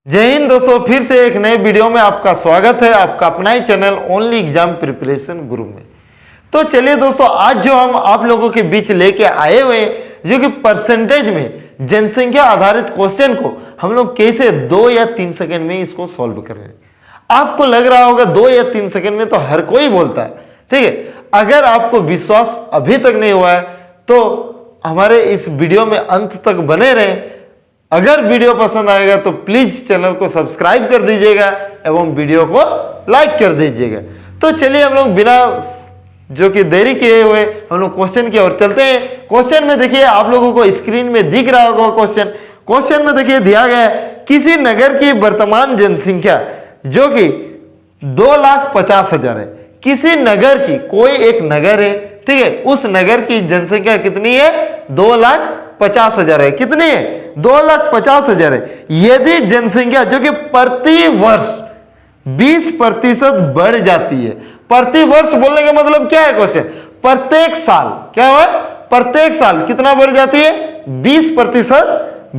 जय हिंद दोस्तों, फिर से एक नए वीडियो में आपका स्वागत है। आपका अपना ही चैनल ओनली एग्जाम प्रिपरेशन गुरु में। तो चलिए दोस्तों, आज जो हम आप लोगों के बीच लेके आए हुए हैं जो कि परसेंटेज में जनसंख्या आधारित क्वेश्चन को हम लोग कैसे 2 या 3 सेकंड में इसको सॉल्व कर रहे हैं। आपको लग रहा होगा 2 या 3 सेकंड में तो हर कोई बोलता है, ठीक है। अगर आपको विश्वास अभी तक नहीं हुआ है तो हमारे इस वीडियो में अंत तक बने रहें। अगर वीडियो पसंद आएगा तो प्लीज चैनल को सब्सक्राइब कर दीजिएगा एवं वीडियो को लाइक कर दीजिएगा। तो चलिए हम लोग बिना जो कि देरी किए हुए हम लोग क्वेश्चन की ओर चलते हैं। क्वेश्चन में देखिए, आप लोगों को स्क्रीन में दिख रहा होगा क्वेश्चन में देखिए दिया गया है, किसी नगर की वर्तमान जनसंख्या जो कि 2,50,000 है। किसी नगर की, कोई एक नगर है, ठीक है, उस नगर की जनसंख्या कितनी है? 2,50,000 है। कितनी है? 2,50,000 है। यदि जनसंख्या जो कि प्रति वर्ष 20% बढ़ जाती है, प्रति वर्ष बोलने का मतलब क्या है क्वेश्चन? प्रत्येक साल क्या हुआ? प्रत्येक साल कितना बढ़ जाती है? 20%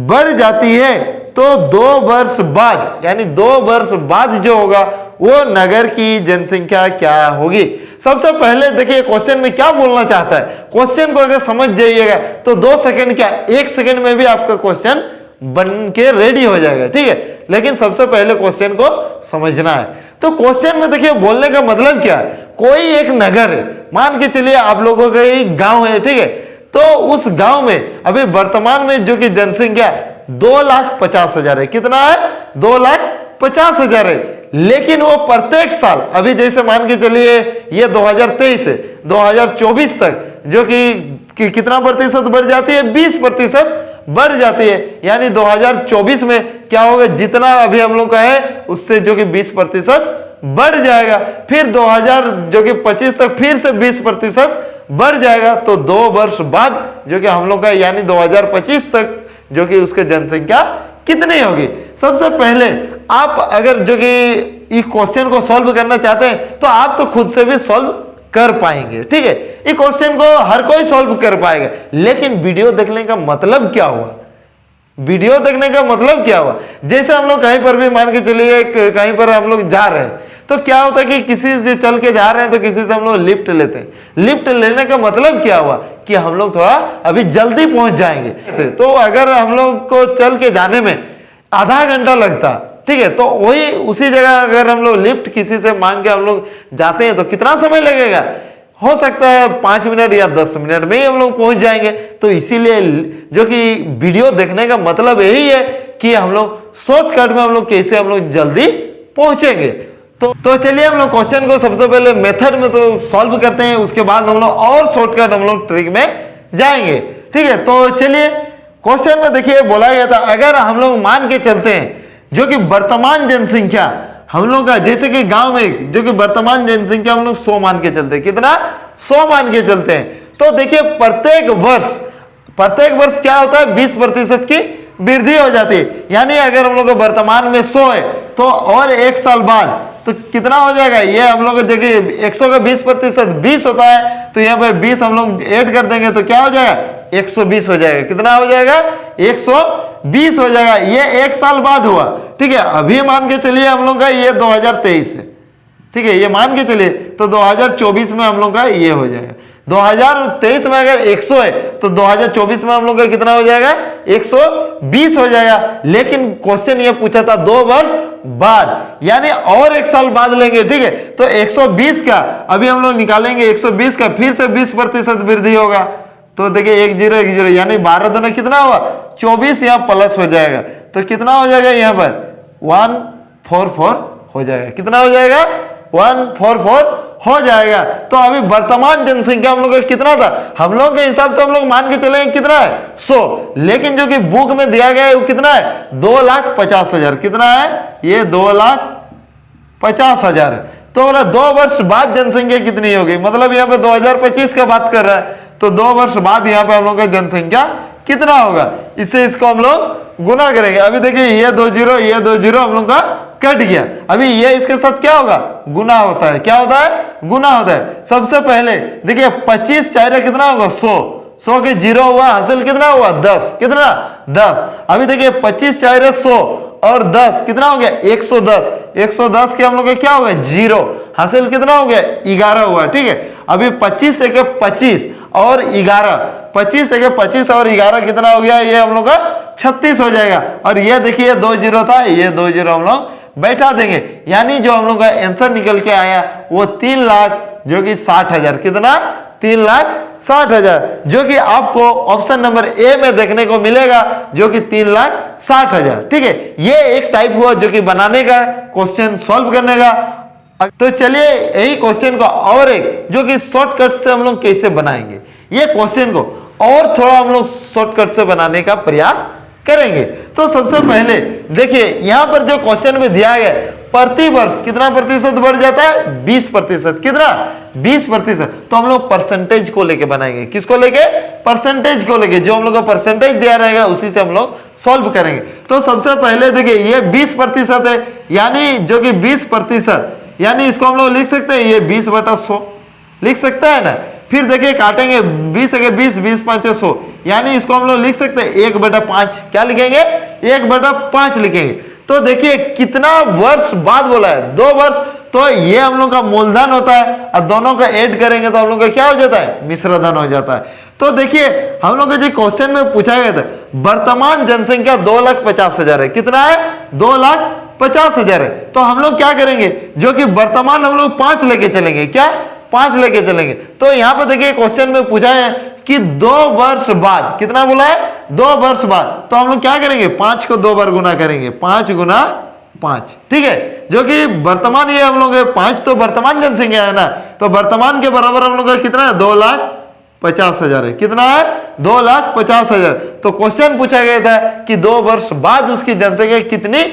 बढ़ जाती है। तो 2 वर्ष बाद, यानी 2 वर्ष बाद जो होगा वो नगर की जनसंख्या क्या होगी? सबसे पहले देखिए क्वेश्चन में क्या बोलना चाहता है। क्वेश्चन को अगर समझ जाइएगा तो 2 सेकंड क्या 1 सेकंड में भी आपका क्वेश्चन बन के रेडी हो जाएगा, ठीक है। लेकिन सबसे पहले क्वेश्चन को समझना है। तो क्वेश्चन में देखिए बोलने का मतलब क्या है, कोई एक नगर है, मान के चलिए आप लोगों का एक गांव है, ठीक है। तो उस गांव में अभी वर्तमान में जो कि जनसंख्या 2,50,000 है। कितना है? 2,50,000 है। लेकिन वो प्रत्येक साल, अभी जैसे मान के चलिए ये 2023 है, 2024 तक जो कि कितना प्रतिशत बढ़ जाती है? 20% बढ़ जाती है। यानी 2024 में क्या होगा? जितना अभी हम लोग का है उससे जो कि 20% बढ़ जाएगा। फिर 2025 तक फिर से 20% बढ़ जाएगा। तो 2 वर्ष बाद जो कि हम लोग का यानी 2025 तक जो कि उसकी जनसंख्या कितनी होगी? सबसे पहले आप अगर जो कि इस क्वेश्चन को सॉल्व करना चाहते हैं तो आप तो खुद से भी सॉल्व कर पाएंगे, ठीक है। इस क्वेश्चन को हर कोई सॉल्व कर पाएगा। लेकिन वीडियो देखने का मतलब क्या हुआ? वीडियो देखने का मतलब क्या हुआ? जैसे हम लोग कहीं पर भी मान के चलिए कहीं पर हम लोग जा रहे हैं तो क्या होता है कि किसी से चल के जा रहे हैं तो किसी से हम लोग लिफ्ट लेते हैं। लिफ्ट लेने का मतलब क्या हुआ कि हम लोग थोड़ा अभी जल्दी पहुंच जाएंगे। तो अगर हम लोग को चल के जाने में आधा घंटा लगता, ठीक है, तो वही उसी जगह अगर हम लोग लिफ्ट किसी से मांग के हम लोग जाते हैं तो कितना समय लगेगा? हो सकता है 5 मिनट या 10 मिनट में ही हम लोग पहुंच जाएंगे। तो इसीलिए जो कि वीडियो देखने का मतलब यही है कि हम लोग शॉर्टकट में हम लोग कैसे हम लोग जल्दी पहुंचेंगे। तो चलिए हम लोग क्वेश्चन को सबसे पहले मेथड में तो सॉल्व करते हैं, उसके बाद हम लोग और शॉर्टकट हम लोग ट्रिक में जाएंगे, ठीक है। तो चलिए क्वेश्चन में देखिए बोला गया था, अगर हम लोग मान के चलते हैं जो कि वर्तमान जनसंख्या हम लोग का, जैसे कि गांव में जो कि वर्तमान जनसंख्या हम लोग 100 मान के चलते हैं। कितना? 100 मान के चलते हैं। तो देखिए प्रत्येक वर्ष क्या होता है? 20% की वृद्धि हो जाती है। यानी अगर हम लोग वर्तमान में 100 है तो और 1 साल बाद तो कितना हो जाएगा? ये हम लोग देखिए 100 का 20% 20 होता है, तो यहाँ पे 20 हम लोग ऐड कर देंगे तो क्या हो जाएगा? 120 हो जाएगा। कितना हो जाएगा? 120 हो जाएगा। ये 1 साल बाद हुआ, ठीक है। अभी मान के चलिए हम लोग का ये 2023 है, ठीक है, ये मान के चलिए तो 2024 में हम लोग का ये हो जाएगा। 2023 में अगर 100 है तो 2024 में हम लोग का कितना हो जाएगा? 120 हो जाएगा। लेकिन क्वेश्चन ये पूछा था 2 वर्ष बाद, यानी और 1 साल बाद लेंगे, ठीक है। तो 120 का अभी हम लोग निकालेंगे, 120 का फिर से 20% वृद्धि होगा। तो देखिए 1 0 1 0 यानी 12 दोनों कितना हुआ? 24 यहाँ प्लस हो जाएगा तो कितना हो जाएगा? यहाँ पर 144 हो जाएगा। कितना हो जाएगा? 144 हो जाएगा। तो अभी वर्तमान जनसंख्या हम लोग का कितना था? हम लोग के हिसाब से हम लोग मान के चलेंगे कितना है? 100। लेकिन जो कि बुक में दिया गया है वो कितना है? 2,50,000। कितना है? ये 2,50,000 है। तो बोला 2 वर्ष बाद जनसंख्या कितनी होगी? मतलब यहाँ पे 2025 का बात कर रहा है, तो 2 वर्ष बाद यहाँ पे हम लोग का जनसंख्या कितना होगा? इससे इसको हम लोग गुना करेंगे। अभी देखिए ये 2 0 हम लोग का कट गया। अभी ये इसके साथ क्या होगा? गुना होता है। क्या होता है? गुना होता है। सबसे पहले देखिए 25 4 कितना होगा? 100। 100 के 0 हुआ, हासिल कितना हुआ 10, कितना 10। अभी देखिए 25 4 100 और 10 कितना हो गया 110, 110 के हम लोग का क्या हो गया 0, हासिल कितना हो गया 11 हुआ, ठीक है। अभी 25 एक 25 और 11, 25 एक 25 और 11 कितना हो गया, ये हम लोग का 36 हो जाएगा। और ये देखिए 2 0 था, ये 2 0 हम लोग बैठा देंगे, यानी जो हम लोग का आंसर निकल के आया वो 3,00,000 जो कि 60,000, कितना 3,60,000, जो कि आपको ऑप्शन नंबर ए में देखने को मिलेगा, जो कि 3,60,000, ठीक है। ये एक टाइप हुआ जो कि बनाने का, क्वेश्चन सॉल्व करने का। तो चलिए यही क्वेश्चन को और एक जो कि शॉर्टकट से हम लोग कैसे बनाएंगे, ये क्वेश्चन को और थोड़ा हम लोग शॉर्टकट से बनाने का प्रयास करेंगे। तो सबसे पहले देखिए यहां पर जो क्वेश्चन में दिया गया प्रति वर्ष कितना प्रतिशत बढ़ जाता है 20%, कितना 20%। तो हम लोग परसेंटेज को लेके बनाएंगे, किसको लेके, परसेंटेज को लेके, जो हम लोग को परसेंटेज दिया रहेगा उसी से हम लोग सॉल्व करेंगे। तो सबसे पहले देखिए ये 20% है, यानी जो कि 20%, यानी इसको हम लोग लिख सकते हैं ये 20/100 लिख सकता है ना। फिर देखिए काटेंगे 20 के 20, 20 5 100, यानी इसको हम लोग लिख सकते हैं 1/5, क्या लिखेंगे 1/5 लिखेंगे। तो देखिए कितना वर्ष बाद बोला है 2 वर्ष, तो ये हम लोग का मूलधन होता है और दोनों का ऐड करेंगे तो हम लोग का क्या हो जाता है मिश्रधन हो जाता है। तो देखिए हम लोग का जो क्वेश्चन में पूछा गया था वर्तमान जनसंख्या 2,50,000 है, कितना है 2,50,000 है। तो हम लोग क्या करेंगे, जो कि वर्तमान हम लोग 5 लेके चलेंगे, क्या 5 लेके चलेंगे। तो यहां पर देखिए क्वेश्चन में पूछा है कि 2 वर्ष बाद, कितना बोला है 2 वर्ष बाद, तो हम लोग क्या करेंगे 5 को 2 बार गुना करेंगे, 5 गुना 5, ठीक है। जो कि वर्तमान ये हम लोग 5 तो वर्तमान जनसंख्या है ना, तो वर्तमान के बराबर हम लोग का कितना है 2,50,000 है, कितना है 2,50,000। तो क्वेश्चन पूछा गया था कि 2 वर्ष बाद उसकी जनसंख्या कितनी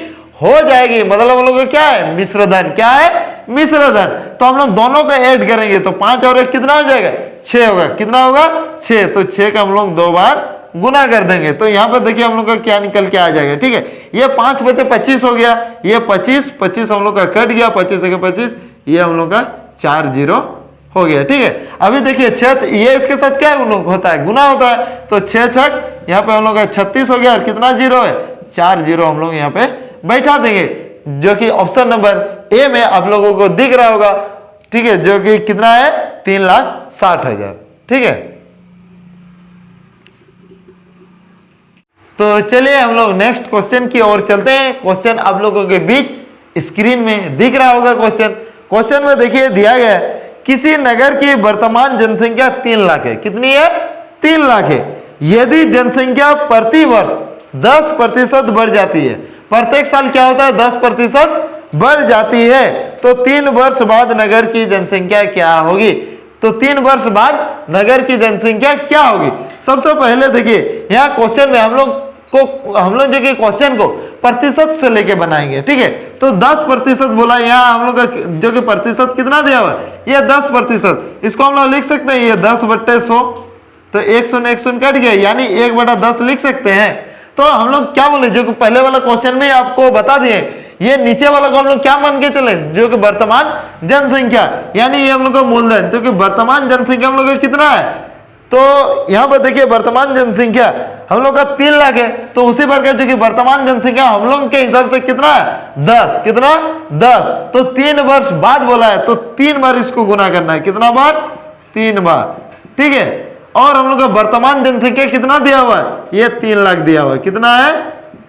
हो जाएगी, मतलब हम लोग का क्या है मिश्रधन, क्या है मिश्रधन। तो हम लोग दोनों का ऐड करेंगे तो 5 और 1 कितना हो जाएगा 6 होगा, कितना होगा 6। तो 6 का हम लोग 2 बार गुना कर देंगे, तो यहाँ पर देखिए हम लोग का क्या निकल के आ जाएगा, ठीक है। ये 5 बचे 25 हो गया, ये 25 हम लोग का कट गया, 25 के 25, ये हम लोग का 4 0 हो गया, ठीक है। अभी देखिए 6 ये इसके साथ क्या होता है गुना होता है, तो 6 6 यहाँ पे हम लोग का 36 हो गया और कितना 0 है 4 0 हम लोग यहाँ पे बैठा देंगे, जो कि ऑप्शन नंबर ए में आप लोगों को दिख रहा होगा, ठीक है, जो कि कितना है 3,60,000, ठीक है। तो चलिए हम लोग नेक्स्ट क्वेश्चन की ओर चलते हैं। क्वेश्चन आप लोगों के बीच स्क्रीन में दिख रहा होगा। क्वेश्चन में देखिए दिया गया है किसी नगर की वर्तमान जनसंख्या 3 लाख है, कितनी है 3 लाख है। यदि जनसंख्या प्रति वर्ष 10% बढ़ जाती है, प्रत्येक साल क्या होता है 10% बढ़ जाती है, तो 3 वर्ष बाद नगर की जनसंख्या क्या होगी। तो 3 वर्ष बाद नगर की जनसंख्या क्या होगी। सबसे पहले देखिए यहाँ क्वेश्चन में हम लोग जो कि क्वेश्चन को प्रतिशत से लेके बनाएंगे, ठीक है। तो 10% बोला, यहाँ हम लोग का जो कि प्रतिशत कितना दिया हुआ है ये 10%, इसको हम लोग लिख सकते हैं ये 10/100, तो 1 शून्य 1 शून्य कट गया, यानी 1/10 लिख सकते हैं। तो हम लोग क्या बोले, जो कि पहले वाला क्वेश्चन में आपको बता दिए, ये नीचे वाला को हम लोग क्या मान के चले, जो कि वर्तमान जनसंख्या, यानी ये हम लोग का मूलधन, जो कि वर्तमान जनसंख्या हम लोग का कितना है। तो यहाँ पर देखिए वर्तमान जनसंख्या हम लोग का 3 लाख है, तो उसी बार का जो कि वर्तमान जनसंख्या हम लोग के हिसाब से कितना है 10, कितना 10। तो 3 वर्ष बाद बोला है, तो 3 बार इसको गुना करना है, कितना बार 3 बार, ठीक है। और हम लोग का वर्तमान जनसंख्या कितना दिया हुआ है, ये 3 लाख दिया हुआ है, कितना है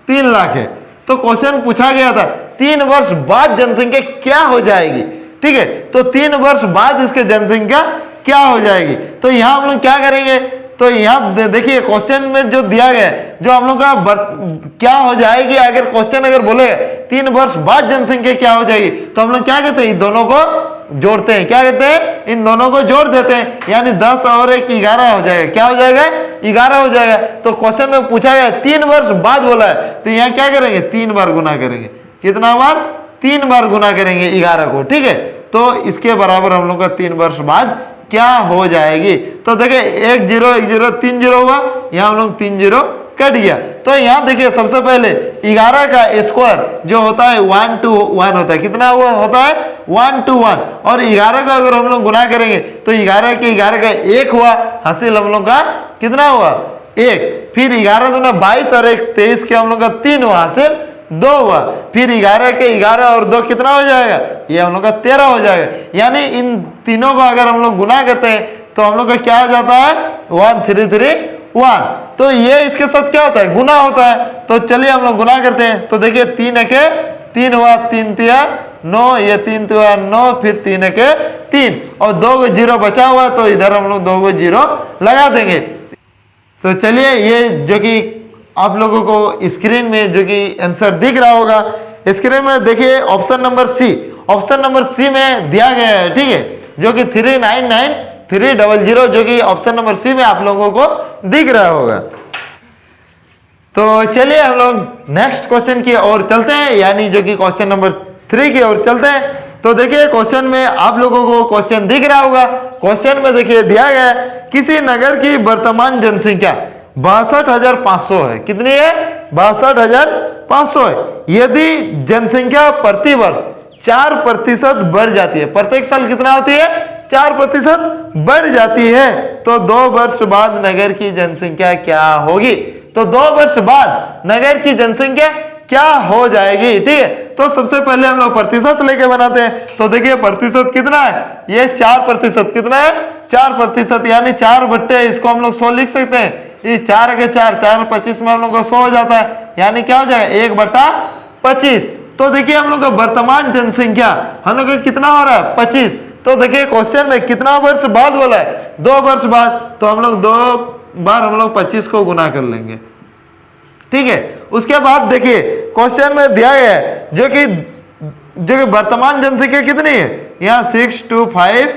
3 लाख है। तो क्वेश्चन पूछा गया था 3 वर्ष बाद जनसंख्या क्या हो जाएगी, ठीक है। तो 3 वर्ष बाद इसके जनसंख्या क्या हो जाएगी। तो यहाँ हम लोग क्या करेंगे, तो यहाँ देखिए क्वेश्चन में जो दिया गया है, जो हम लोग का क्या हो जाएगी, अगर क्वेश्चन अगर बोले 3 वर्ष बाद जनसंख्या क्या हो जाएगी, तो हम लोग क्या कहते हैं इन दोनों को जोड़ते हैं, क्या कहते हैं इन दोनों को जोड़ देते हैं, यानी 10 और 1 11 हो जाएगा, क्या हो जाएगा 11 हो जाएगा। तो क्वेश्चन में पूछा गया 3 वर्ष बाद बोला है, तो यहाँ क्या करेंगे 3 बार गुना करेंगे, कितना बार 3 बार गुना करेंगे 11 को, ठीक है। तो इसके बराबर हम लोग का 3 वर्ष बाद क्या हो जाएगी। तो देखिए 1 0 1 0 3 0 हुआ, यहाँ हम लोग 3 0 कट गया। तो यहाँ देखिए सबसे पहले 11 का स्क्वायर जो होता है 1 to 1 होता है, कितना हुआ होता है 1 to 1, और 11 का अगर हम लोग गुना करेंगे तो 11 के 11 का 1 हुआ, हासिल हम लोग का कितना हुआ 1, फिर 11 दूना 22 और 1 23 के हम लोग का 3 हुआ, हासिल 2 हुआ, फिर 11 के 11 और 2 कितना हो जाएगा, ये हम लोग का 13 हो जाएगा। यानी इन तीनों को अगर हम लोग गुना करते हैं तो हम लोग का क्या हो जाता है 1331। तो ये इसके साथ क्या होता है, गुना होता है। तो चलिए हम लोग गुना करते हैं। तो देखिए 3 एके 3 हुआ, 3 तिया 9, ये 3 तिया 9, फिर 3 एके 3 और 2 को 0 बचा हुआ, तो इधर हम लोग 2 को 0 लगा देंगे। तो चलिए ये जो कि आप लोगों को स्क्रीन में जो कि आंसर दिख रहा होगा, स्क्रीन में देखिए option number C, option number C में दिया गया है, ठीक है, जो कि 399300 जो कि ऑप्शन नंबर सी में आप लोगों को दिख रहा होगा। तो चलिए हम लोग नेक्स्ट क्वेश्चन की ओर चलते हैं, यानी जो कि क्वेश्चन नंबर 3 की ओर चलते हैं। तो देखिए क्वेश्चन में आप लोगों को क्वेश्चन दिख रहा होगा। क्वेश्चन में देखिए दिया गया है किसी नगर की वर्तमान जनसंख्या 62,500 है। कितनी है, 62,500 है। यदि जनसंख्या प्रति वर्ष 4% बढ़ जाती है, प्रत्येक साल कितना होती है 4% बढ़ जाती है, तो 2 वर्ष बाद नगर की जनसंख्या क्या होगी। तो 2 वर्ष बाद नगर की जनसंख्या क्या हो जाएगी, ठीक है। तो सबसे पहले हम लोग प्रतिशत लेके बनाते हैं। तो देखिए प्रतिशत कितना है, ये 4%, कितना है 4%, यानी 4 बट्टे इसको हम लोग 100 लिख सकते हैं। इस 4 के 4 4 25 में हम लोग को 100 हो जाता है, यानी क्या हो जाएगा 1/25। तो देखिए हम लोग का वर्तमान जनसंख्या हम लोग का कितना हो रहा है 25। तो देखिए क्वेश्चन में कितना वर्ष बाद बोला है 2 वर्ष बाद, तो हम लोग 2 बार हम लोग 25 को गुना कर लेंगे, ठीक है। उसके बाद देखिए क्वेश्चन में दिया गया है जो कि वर्तमान जनसंख्या कितनी है, यहाँ 625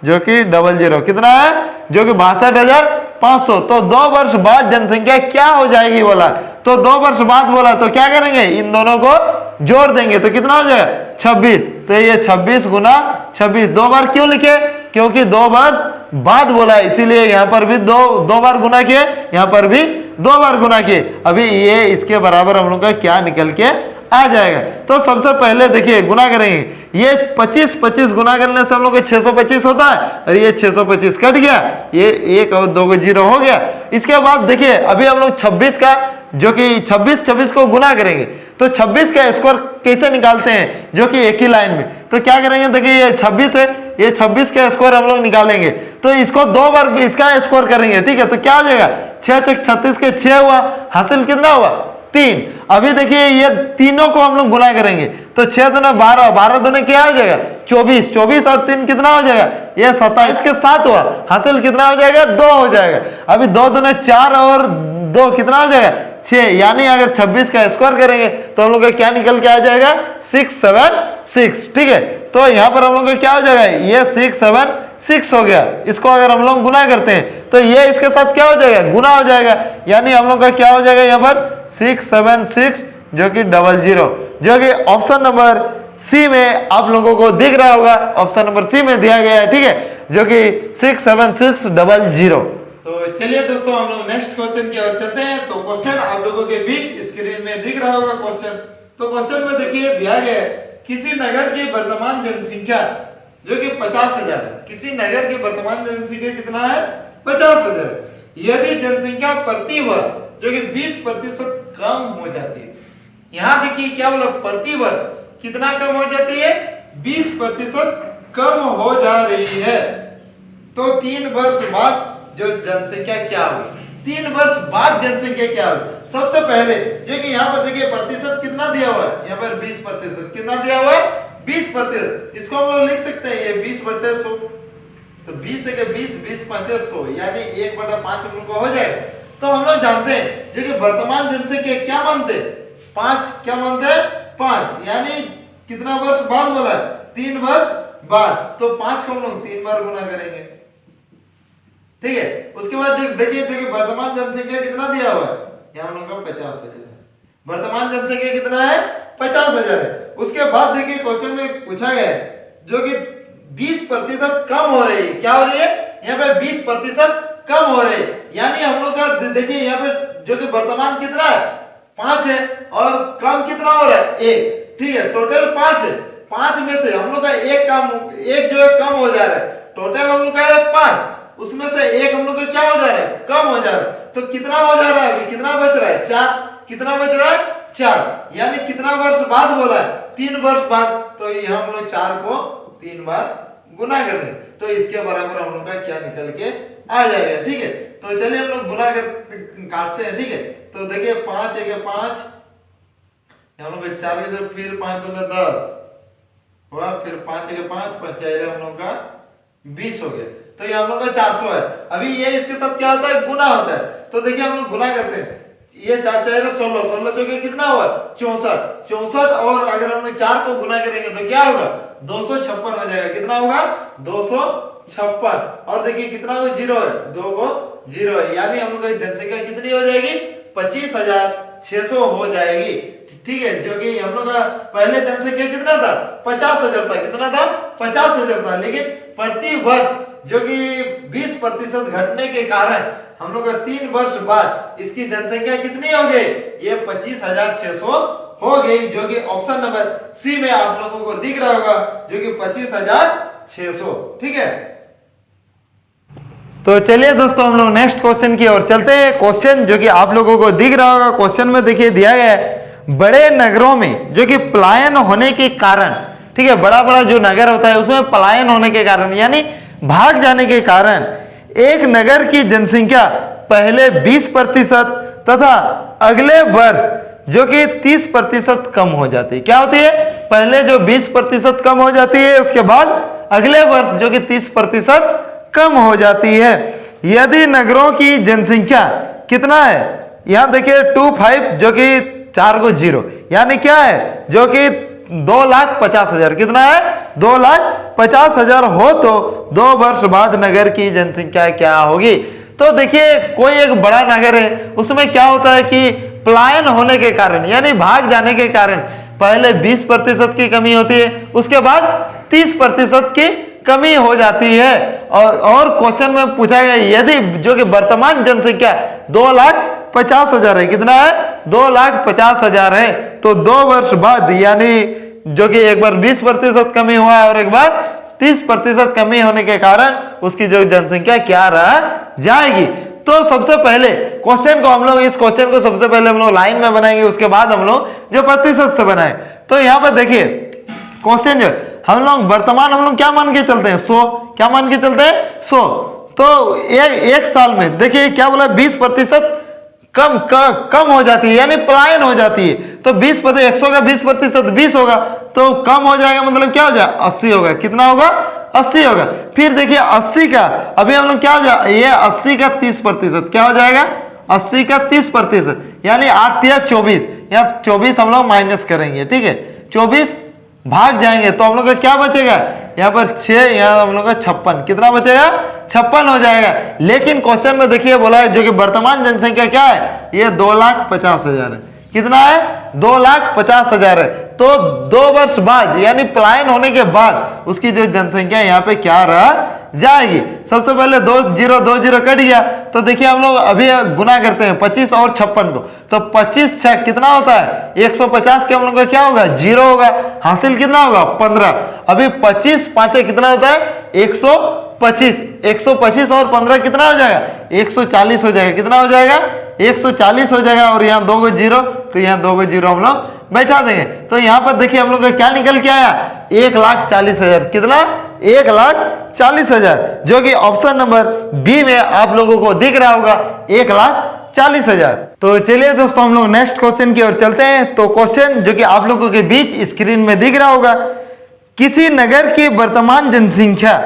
जो कि 00 कितना है, जो कि 62,500। तो 2 वर्ष बाद जनसंख्या क्या हो जाएगी बोला, तो 2 वर्ष बाद बोला तो क्या करेंगे, इन दोनों को जोड़ देंगे, तो कितना हो जाएगा 26। तो ये 26 गुना 26, 2 बार क्यों लिखे, क्योंकि 2 वर्ष बाद बोला है, इसीलिए यहाँ पर भी दो बार गुना किए, यहाँ पर भी 2 बार गुना किए। अभी ये इसके बराबर हम लोग का क्या निकल के आ जाएगा। तो सबसे पहले देखिए गुना करेंगे, ये 25 गुना करने से हम लोग को 625 होता है, और ये 625 कट गया, ये 1 और 2 को 0 हो गया। इसके बाद देखिए अभी हम लोग 26 का जो कि 26 को गुना करेंगे, तो 26 का स्कोर कैसे निकालते हैं, जो कि एक ही लाइन में। तो क्या करेंगे, देखिए ये 26 है, ये 26 का स्कोर हम लोग निकालेंगे, तो इसको 2 बार इसका स्कोर करेंगे, ठीक है। तो क्या हो जाएगा 6 6 36 के 6 हुआ, हासिल कितना हुआ 3। अभी देखिए ये तीनों को हम लोग गुना करेंगे, तो 6 दूना 12, 12 दूना क्या हो जाएगा 24, 24 और 3 कितना हो जाएगा, ये 27 के 7 हुआ, हासिल कितना हो जाएगा 2 हो जाएगा। अभी 2 दूना 4 और 2 कितना हो जाएगा 6, यानी अगर 26 का स्कोर करेंगे तो हम लोग का क्या निकल के आ जाएगा 676, ठीक है। तो यहाँ पर हम लोग का क्या हो जाएगा, ये 676 हो गया। इसको अगर हम लोग गुना करते हैं तो ये इसके साथ क्या हो जाएगा, गुना हो जाएगा, यानी हम लोग का क्या हो जाएगा यहाँ पर 676 जो कि 00, जो कि ऑप्शन नंबर सी में आप लोगों को दिख रहा होगा, ऑप्शन नंबर सी में दिया गया है, ठीक है, जो कि 67600। तो चलिए दोस्तों हम लोग नेक्स्ट क्वेश्चन की ओर चलते हैं। तो क्वेश्चन आप लोगों के बीच स्क्रीन में दिख रहा होगा क्वेश्चन। तो क्वेश्चन में देखिए दिया गया है किसी नगर की वर्तमान जनसंख्या जो कि 50,000 है। किसी नगर की वर्तमान जनसंख्या कितना है 50,000। यदि जनसंख्या प्रति वर्ष जो कि 20% कम हो जाती है, यहाँ देखिए क्या बोला प्रति वर्ष कितना कम हो जाती है 20% कम हो जा रही है, तो 3 वर्ष बाद जो जनसंख्या क्या होगी, 3 वर्ष बाद जनसंख्या क्या होगी। सबसे पहले जो कि यहाँ पर देखिए प्रतिशत कितना दिया हुआ है, यहाँ पर 20%, कितना दिया हुआ है 20%। इसको हम लोग लिख सकते हैं ये 20/100, तो 20 से 20 20 5 100, यानी 1/5 हम लोग को हो जाएगा। तो हम लोग जानते हैं जो कि वर्तमान जनसंख्या क्या मानते हैं 5, क्या मानते हैं 5, यानी कितना वर्ष बाद बोला है 3 वर्ष बाद, तो 5 को हम लोग 3 बार गुना करेंगे, ठीक है। उसके बाद जो देखिए जो कि वर्तमान जनसंख्या कितना दिया हुआ है, यहाँ हम लोग का 50,000, वर्तमान जनसंख्या कितना है 50,000 है। उसके बाद देखिए क्वेश्चन में पूछा गया है जो कि 20% कम हो रही है, क्या हो रही है यहाँ पे 20% कम हो रही है, यानी हम लोग का देखिए यहाँ पे जो कि वर्तमान कितना है 5 है और कम कितना हो रहा है 1, ठीक है, टोटल 5 है। 5 में से हम लोग का एक जो है कम हो जा रहा है, टोटल हम लोग का है 5। उसमें से एक हम लोग का क्या हो जा रहा है, कम हो जा रहा है। तो कितना हो जा रहा है अभी, कितना बच रहा है, 4। कितना बच रहा है, 4। यानी कितना वर्ष बाद बोला है, 3 वर्ष बाद। तो यहाँ हम लोग 4 को 3 बार गुना कर दें तो इसके बराबर हम लोग का क्या निकल के आ जाएगा। ठीक है, तो चलिए हम लोग गुना कर काटते हैं। ठीक है, तो देखिए 5 है 5, हम लोग 4 इधर, फिर 5 दूना 10 हुआ, फिर 5 है 5, 5 हम लोग का 20 हो गया। तो ये हम लोग का 400 है। अभी ये इसके साथ क्या होता है, गुना होता है। तो देखिए हम लोग गुना करते हैं, ये 4 4 16 16 जो कि कितना हुआ 64 64, और अगर हम लोग 4 को गुना करेंगे तो क्या होगा 256 हो जाएगा। कितना होगा 256। और देखिए कितना को 0 है, 2 को 0 है, यानी हम लोग की जनसंख्या कितनी हो जाएगी 25,600 हो जाएगी। ठीक है, जो कि हम लोग का पहले जनसंख्या कितना था 50,000 था। कितना था 50,000 था, लेकिन प्रति वर्ष जो कि 20% घटने के कारण हम लोग 3 वर्ष बाद इसकी जनसंख्या कितनी हो गई, ये 25,600 हो गई, जो कि ऑप्शन नंबर सी में आप लोगों को दिख रहा होगा, जो कि 25,600। ठीक है, तो चलिए दोस्तों हम लोग नेक्स्ट क्वेश्चन की ओर चलते हैं। क्वेश्चन जो कि आप लोगों को दिख रहा होगा, क्वेश्चन में देखिए दिया गया है, बड़े नगरों में जो कि पलायन होने के कारण, ठीक है, बड़ा बड़ा जो नगर होता है उसमें पलायन होने के कारण यानी भाग जाने के कारण एक नगर की जनसंख्या पहले 20% तथा अगले वर्ष जो कि 30% कम हो जाती है। क्या होती है, पहले जो 20% कम हो जाती है, उसके बाद अगले वर्ष जो कि 30% कम हो जाती है। यदि नगरों की जनसंख्या कितना है, यहां देखिए 25 जो कि 4 को 0 यानी क्या है, जो कि 2,50,000 कितना है 2,50,000 हो तो 2 वर्ष बाद नगर की जनसंख्या क्या होगी। तो देखिए कोई एक बड़ा नगर है, उसमें क्या होता है कि पलायन होने के कारण यानी भाग जाने के कारण पहले 20% की कमी होती है, उसके बाद 30% की कमी हो जाती है। और क्वेश्चन में पूछा गया यदि जो कि वर्तमान जनसंख्या 2,50,000 है, कितना है 2,50,000 है, तो 2 वर्ष बाद यानी जो कि एक बार 20% कमी हुआ है और एक बार 30% कमी होने के कारण उसकी जो जनसंख्या क्या रह जाएगी। तो सबसे पहले क्वेश्चन को हम लोग, इस क्वेश्चन को सबसे पहले हम लोग लाइन में बनाएंगे, उसके बाद हम लोग जो प्रतिशत से बनाए। तो यहाँ पर देखिए क्वेश्चन जो हम लोग वर्तमान हम लोग क्या मान के चलते हैं 100, क्या मान के चलते हैं 100। तो एक साल में देखिए क्या बोला 20% कम हो जाती है यानी पलायन हो जाती है। तो 20% 100 का 20% 20 होगा, तो कम हो जाएगा, मतलब क्या हो जाएगा 80 होगा। कितना होगा 80 होगा। फिर देखिए 80 का अभी हम लोग क्या हो जाए, ये 80 का 30% क्या हो जाएगा 80 का 30% यानी 8 या 24, यहाँ 24 हम लोग माइनस करेंगे। ठीक है, 24 भाग जाएंगे तो हम लोग का क्या बचेगा, यहाँ पर 6, यहाँ हम लोग का 56, कितना बचेगा 56 हो जाएगा। लेकिन क्वेश्चन में देखिए बोला है जो कि वर्तमान जनसंख्या क्या है, ये 2,50,000 है। कितना है 2,50,000 है। तो 2 वर्ष बाद यानी पलायन होने के बाद उसकी जो जनसंख्या यहाँ पे क्या रह जाएगी। सबसे पहले 2 0 कट गया, तो देखिए हम लोग अभी गुना करते हैं 25 और 56 को, तो 25 6 कितना होता है 150 के हम लोग का क्या होगा 0 होगा, हासिल कितना होगा 15। अभी 25 5 कितना होता है 125, 125 और 15 कितना हो जाएगा 140 हो जाएगा। कितना हो जाएगा 140 हो जाएगा, और यहाँ 2 को 0, तो यहाँ 2 को 0 हम लोग बैठा देंगे। तो यहाँ पर देखिए हम लोग का क्या निकल के आया 1,40,000। कितना 1,40,000, जो कि ऑप्शन नंबर बी में आप लोगों को दिख रहा होगा 1,40,000। तो चलिए दोस्तों हम लोग नेक्स्ट क्वेश्चन की ओर चलते हैं। तो क्वेश्चन जो कि आप लोगों के बीच स्क्रीन में दिख रहा होगा, किसी नगर की वर्तमान जनसंख्या,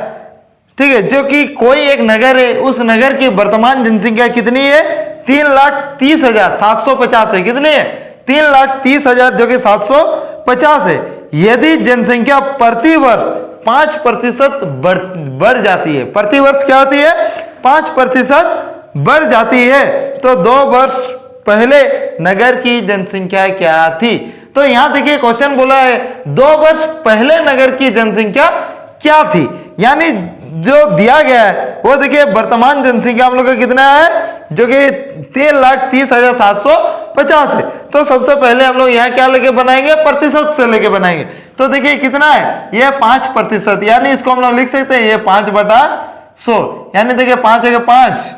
ठीक है, जो कि कोई एक नगर है, उस नगर की वर्तमान जनसंख्या कितनी है 3,30,750 है। कितनी है 3,30,000 जो कि 750 है। यदि जनसंख्या प्रति वर्ष 5% बढ़ जाती है, प्रति वर्ष क्या होती है 5% बढ़ जाती है, तो 2 वर्ष पहले नगर की जनसंख्या क्या थी। तो यहां देखिए क्वेश्चन बोला है 2 वर्ष पहले नगर की जनसंख्या क्या थी, यानी जो दिया गया है वो देखिए वर्तमान जनसंख्या हम लोग का कितना है जो कि 3,30,750 है। तो सबसे पहले हम लोग यहाँ क्या लेके बनाएंगे प्रतिशत से लेके बनाएंगे। तो देखिए कितना है ये 5%, यानी इसको हम लोग लिख सकते हैं ये 5/100 100, यानी देखिए 5 है 5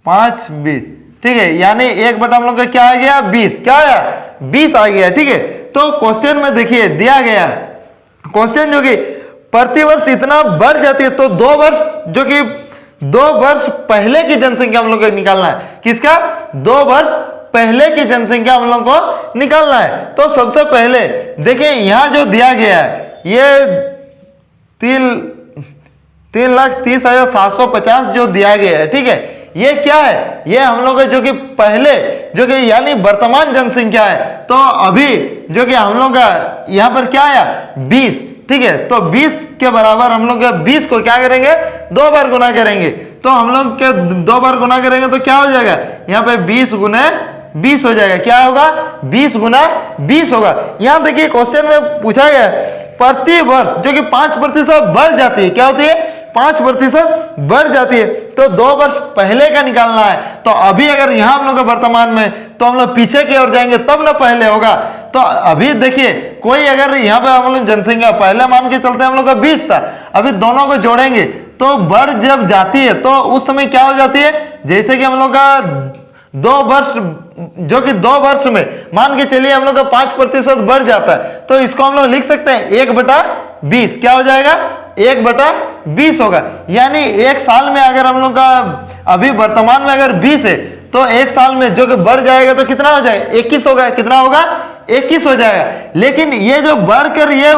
5 20, ठीक है, यानी 1 हम लोग का क्या आ गया 20, क्या आया 20 आ गया, ठीक है। तो क्वेश्चन में देखिए दिया गया क्वेश्चन जो कि प्रतिवर्ष इतना बढ़ जाती है, तो 2 वर्ष जो कि 2 वर्ष पहले की जनसंख्या हम लोग को निकालना है। किसका 2 वर्ष पहले की जनसंख्या हम लोग को निकालना है। तो सबसे पहले देखिए यहां जो दिया गया है ये 3,30,750 जो दिया गया है, ठीक है, ये क्या है, ये हम लोग जो कि पहले जो कि यानी वर्तमान जनसंख्या है। तो अभी जो कि हम लोग का यहां पर क्या आया 20, ठीक है, तो 20 के बराबर हम लोग 20 को क्या करेंगे 2 बार गुना करेंगे। तो हम लोग के 2 बार गुना करेंगे तो क्या हो जाएगा, यहाँ पे 20 गुना 20 हो जाएगा, क्या होगा 20 गुना 20 होगा। यहां देखिए क्वेश्चन में पूछा गया प्रति वर्ष जो कि 5% बढ़ जाती है, क्या होती है 5% बढ़ जाती है, तो 2 वर्ष पहले का निकालना है। तो अभी अगर यहां हम लोग का वर्तमान में, तो हम लोग पीछे की ओर जाएंगे तब ना पहले होगा। तो अभी देखिए कोई अगर यहाँ पे हम लोग जनसंख्या पहले मान के चलते हम लोग का 20 था, अभी दोनों को जोड़ेंगे तो बढ़ जब जाती है तो उस समय क्या हो जाती है, जैसे कि हम लोग का 2 वर्ष जो कि 2 वर्ष में मान के चलिए हम लोग का 5% बढ़ जाता है, तो इसको हम लोग लिख सकते हैं 1/20, क्या हो जाएगा 1/20 होगा। यानी 1 साल में अगर हम लोग का अभी वर्तमान में अगर 20 है, तो 1 साल में जो कि बढ़ जाएगा तो कितना हो जाएगा 21 होगा, कितना होगा 21 हो जाएगा। लेकिन ये जो बढ़कर ये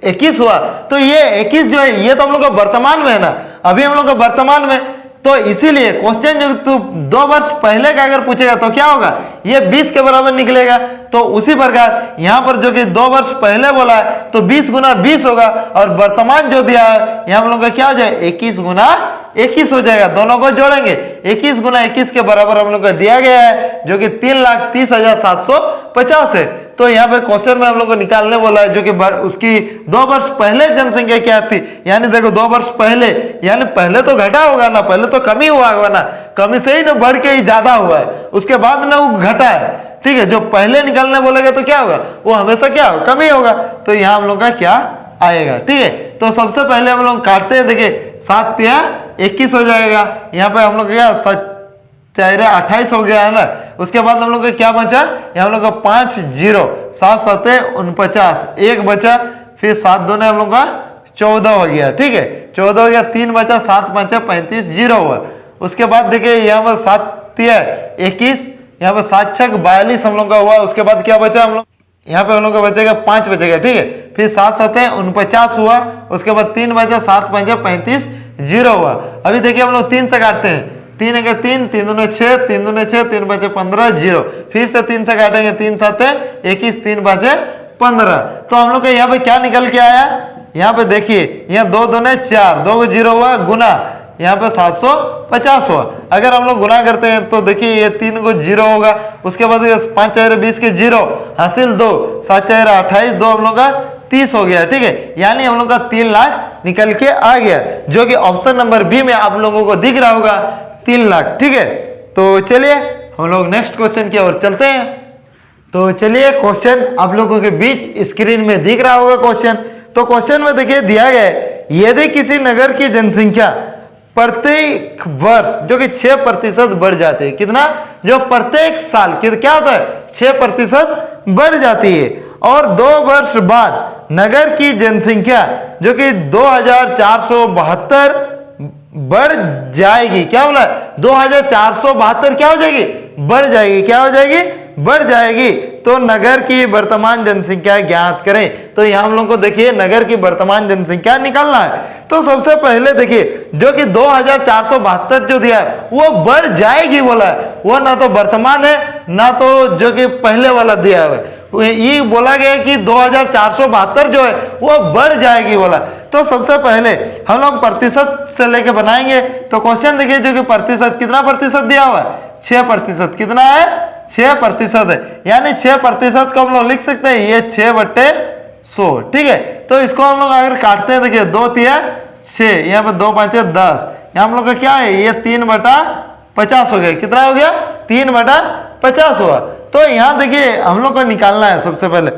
21 हुआ, तो ये 21 जो है ये तो हम लोग का वर्तमान में है ना, अभी हम लोग का वर्तमान में, तो इसीलिए क्वेश्चन जो तू 2 वर्ष पहले का अगर पूछेगा तो क्या होगा, ये 20 के बराबर निकलेगा। तो उसी प्रकार यहां पर जो कि 2 वर्ष पहले बोला है तो 20 गुना 20 होगा, और वर्तमान जो दिया है यहां हम लोग का क्या हो जाएगा 21 गुना 21 हो जाएगा। दोनों को जोड़ेंगे 21 गुना 21 के बराबर हम लोग को दिया गया है जो कि 3,30,750 है। तो यहाँ पे क्वेश्चन में हम लोग को निकालने बोला है जो कि उसकी 2 वर्ष पहले जनसंख्या क्या थी, यानी देखो 2 वर्ष पहले, यानी पहले तो घटा होगा ना, पहले तो कमी हुआ होगा ना, कमी से ही ना बढ़ के ही ज्यादा हुआ है, उसके बाद ना वो घटा है, ठीक है। जो पहले निकालने बोलेगा तो क्या होगा, वो हमेशा क्या होगा कमी होगा। तो यहाँ हम लोग का क्या आएगा, ठीक है। तो सबसे पहले हम लोग काटते हैं, देखिए 7 तिया 21 हो जाएगा, यहाँ पे हम लोग क्या 4 28 हो गया है ना। उसके बाद हम लोग का क्या बचा, यहाँ हम लोग का 5 0 7 7 49, 1 बचा, फिर 7 2 हम लोग का 14 हो गया, ठीक है 14 हो गया, 3 बचा, 7 5 35 0 हुआ। उसके बाद देखिए यहाँ पर 7 तिया 21, यहाँ पर 7 6 42 हम लोग का हुआ। उसके बाद क्या बचा, हम लोग यहाँ पे हम लोग का बचेगा 5 बचेगा, ठीक है, फिर 7 7 49 हुआ। उसके बाद 3 बचा, 7 5 35 0 हुआ। अभी देखिए हम लोग 3 से काटते हैं, 3 है 3 3 दूने 6 3 दूने 6 3 बचे 15 0, फिर से 3 से काटेंगे, 3 7 21 3 बचे 15। तो हम लोग का यहाँ पे क्या निकल के आया, यहाँ पे देखिए यहाँ 2 दूने 4, 2 को 0 हुआ, गुना यहाँ पे 750 हुआ। अगर हम लोग गुना करते हैं तो देखिए ये 3 को 0 होगा। उसके बाद 5 4 20 के 0 हासिल 2, 7 4 28, 2 हम लोग का 30 हो गया, ठीक है। यानी हम लोग का 3 लाख निकल के आ गया, जो कि ऑप्शन नंबर बी में आप लोगों को दिख रहा होगा 3 लाख, ठीक है। तो चलिए हम लोग नेक्स्ट क्वेश्चन की ओर चलते हैं। तो चलिए क्वेश्चन आप लोगों के बीच स्क्रीन में दिख रहा होगा क्वेश्चन। तो क्वेश्चन में देखिए दिया गया है, यदि किसी नगर की जनसंख्या प्रत्येक वर्ष जो कि 6% बढ़ जाती है, कितना, जो प्रत्येक साल क्या होता है 6% बढ़ जाती है, और 2 वर्ष बाद नगर की जनसंख्या जो कि 2472 बढ़ जाएगी, क्या बोला 2472 क्या हो जाएगी, बढ़ जाएगी, क्या हो जाएगी, बढ़ जाएगी। तो नगर की वर्तमान जनसंख्या ज्ञात करें। तो यहां हम लोग को देखिए नगर की वर्तमान जनसंख्या निकालना है। तो सबसे पहले देखिए जो कि 2472 जो दिया है वो बढ़ जाएगी बोला है, वो ना तो वर्तमान है ना तो जो कि पहले वाला दिया है, ये बोला गया कि 2472 जो है वो बढ़ जाएगी बोला। तो सबसे पहले हम लोग प्रतिशत से लेके बनाएंगे। तो क्वेश्चन देखिए जो कि प्रतिशत, कितना प्रतिशत दिया हुआ है 6%, कितना है 6% है, यानी 6% को हम लोग लिख सकते हैं ये 6/100, ठीक है। तो इसको हम लोग अगर काटते हैं देखिए 2 तिया 6, यहाँ पे 2 5 10, यहाँ हम लोग का क्या है ये 3/50 हो गया, कितना हो गया 3/50 हुआ। तो यहाँ देखिए हम लोग को निकालना है सबसे पहले,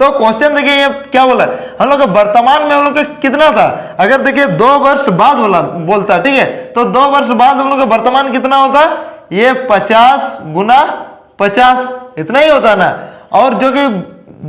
तो क्वेश्चन देखिए ये क्या बोला, हम लोग का वर्तमान में हम लोग का कितना था, अगर देखिए 2 वर्ष बाद बोलता, ठीक है, तो 2 वर्ष बाद हम लोग का वर्तमान कितना होता, ये 50 गुना 50 इतना ही होता ना। और जो कि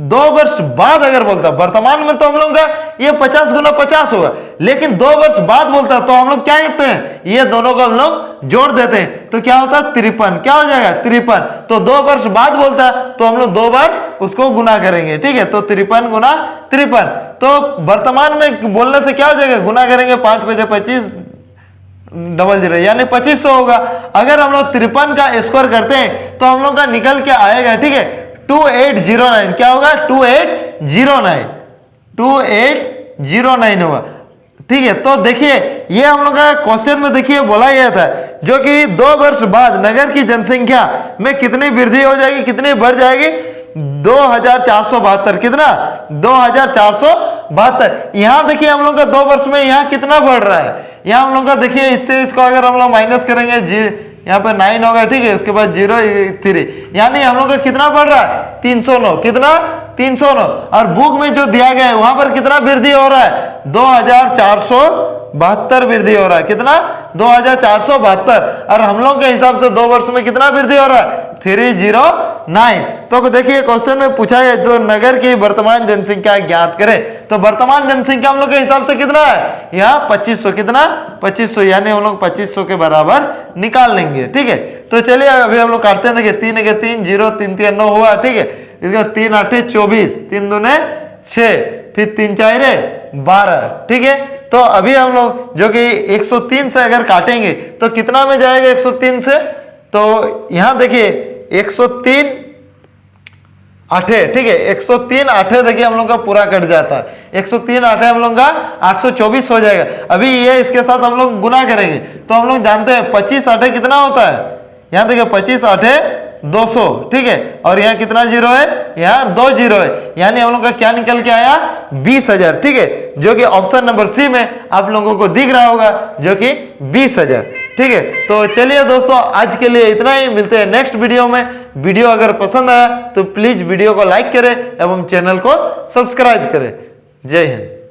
2 वर्ष बाद अगर बोलता, वर्तमान में तो हम लोग का ये 50 गुना 50 होगा, लेकिन 2 वर्ष बाद बोलता तो हम लोग क्या करते हैं, ये दोनों को हम लोग जोड़ देते हैं, तो क्या होता है 53, क्या हो जाएगा 53। तो 2 वर्ष बाद बोलता तो हम लोग 2 बार उसको गुना करेंगे, ठीक है, तो 53 गुना 53। तो वर्तमान में बोलने से क्या हो जाएगा, गुना करेंगे 5 5 25 00 यानी 2500 होगा। अगर हम लोग 53 का स्क्वायर करते हैं तो हम लोग का निकल के आएगा, ठीक है, 2809, क्या होगा 2809, 2809 होगा, ठीक है। तो देखिए ये हम लोग का क्वेश्चन में देखिए बोला गया था, जो कि 2 वर्ष बाद नगर की जनसंख्या में कितनी वृद्धि हो जाएगी, कितनी बढ़ जाएगी, 2472, कितना 2472। यहां देखिए हम लोग का 2 वर्ष में यहाँ कितना बढ़ रहा है, यहाँ हम लोग का देखिए इससे इसको अगर हम लोग माइनस करेंगे, यहाँ पे 9 होगा, ठीक है, उसके बाद 0 3, यानी हम लोग का कितना बढ़ रहा है 309, कितना 309। और बुक में जो दिया गया है वहां पर कितना वृद्धि हो रहा है, 2472 वृद्धि हो रहा है, कितना 2472। और हम लोग के हिसाब से 2 वर्ष में कितना वृद्धि हो रहा है 309। तो देखिए क्वेश्चन में पूछा है जो नगर की वर्तमान जनसंख्या ज्ञात करें, तो वर्तमान जनसंख्या हम लोग के हिसाब से कितना है, यहाँ 2500, कितना 2500, यानी हम लोग 2500 के बराबर निकाल लेंगे, ठीक है। तो चलिए अभी हम लोग काटते हैं, देखिए 3 के 3 0 3 3 9 हुआ, ठीक है, इसका 3 8 24 3 दूने 6, फिर 3 4 12, ठीक है। तो अभी हम लोग जो कि 103 से अगर काटेंगे तो कितना में जाएगा 103 से, तो यहां देखिए 103 8, ठीक है, 103 8 देखिए हम लोग का पूरा कट जाता है, 103 8 हम लोग का 824 हो जाएगा। अभी ये इसके साथ हम लोग गुना करेंगे तो हम लोग जानते हैं 25 8 कितना होता है, यहाँ देखिए 25 8 200, ठीक है, और यहाँ कितना 0 है, यहाँ 2 0 है, यानी हम लोग का क्या निकल के आया 20,000, ठीक है, जो कि ऑप्शन नंबर सी में आप लोगों को दिख रहा होगा, जो कि 20,000, ठीक है। तो चलिए दोस्तों आज के लिए इतना ही, मिलते हैं नेक्स्ट वीडियो में। वीडियो अगर पसंद आया तो प्लीज वीडियो को लाइक करें एवं चैनल को सब्सक्राइब करें। जय हिंद।